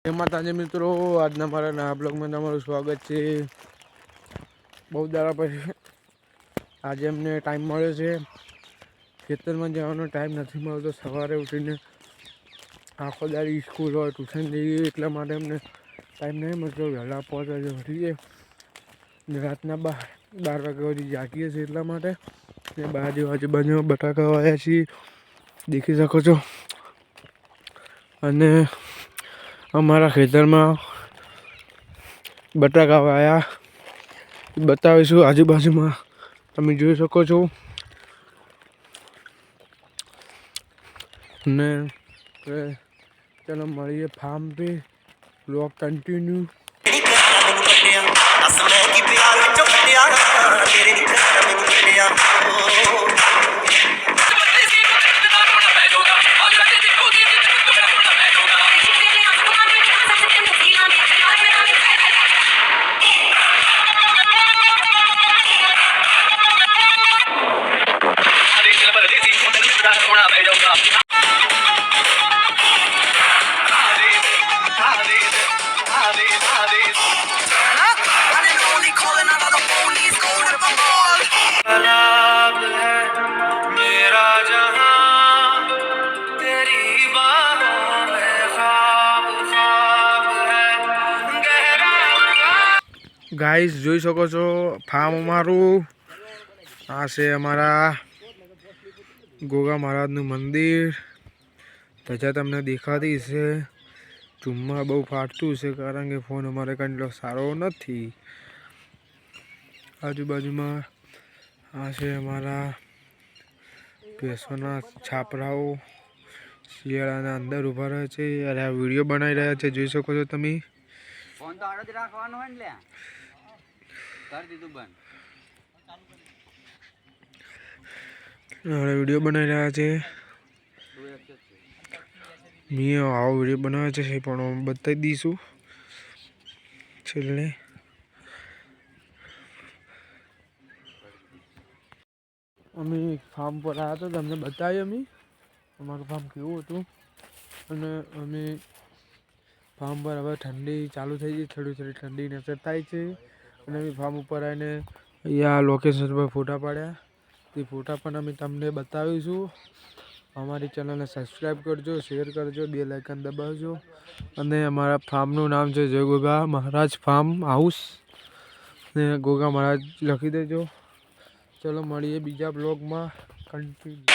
જય માતાજી મિત્રો, આજના મારા નવા બ્લોગમાં તમારું સ્વાગત છે। બહુ દાડા પછી આજે અમને ટાઈમ મળ્યો છે। ખેતરમાં જવાનો ટાઈમ નથી મળતો। સવારે ઉઠીને આખો દાડી સ્કૂલ હોય, ટ્યુશન જઈએ, એટલા માટે અમને ટાઈમ નહીં મળતો। વહેલા 5 વાગે ઉઠીએ ને રાતના 12 વાગ્યા સુધી જાગીએ છીએ। એટલા માટે આજુબાજુમાં બટાકા વાવ્યા છીએ, દેખી શકો છો। અને અમારા ખેતરમાં બટાકા વાયા બતાવીશું આજુબાજુમાં તમે જોઈ શકો છો। ને ચલો મળીએ ફાર્મ पे, ब्लॉग कंटिन्यू। गाइस જોઈ શકો છો ફાર્મ અમારું આ છે। અમારા ગોગા મહારાજનું મંદિર, ધજા તમને દેખાતી છે। ઝૂમમાં બહુ ફાટતું છે કારણ કે ફોન અમારે કંઈ સારો નથી। આજુબાજુમાં આ છે અમારા ભેંસોના છાપરાઓ, શિયાળાના અંદર ઊભા રહે છે અને આ વિડીયો બનાવી રહ્યા છે, જોઈ શકો છો તમે। ફોન તો આડો જ રાખવાનો હોય ને લે, કરી દીધું બંધ। વિડીયો બનાવી રહ્યા છે। મેં આવો વિડીયો બનાવ્યો છે પણ બતાવી દઈશું છેલ્લે। અમે ફાર્મ પર આવ્યા તો તમને બતાવીએ અમે અમારું ફાર્મ કેવું હતું। અને અમે ફાર્મ પર હવે ઠંડી ચાલુ થઈ ગઈ, થોડી થોડી ઠંડીની અસર થાય છે। અને અમે ફાર્મ ઉપર આવીને અહીંયા લોકેશન પર ફોટા પાડ્યા, તે ફોટા પણ અમે તમને બતાવીશું। અમારી ચેનલને સબસ્ક્રાઈબ કરજો, શેર કરજો, બેલ આઇકન દબાવજો। અને અમારા ફાર્મનું નામ છે જય ગોગા મહારાજ ફાર્મ હાઉસ, ને ગોગા મહારાજ લખી દેજો। ચલો મળીએ બીજા બ્લોગમાં, કન્ટિન્યુ।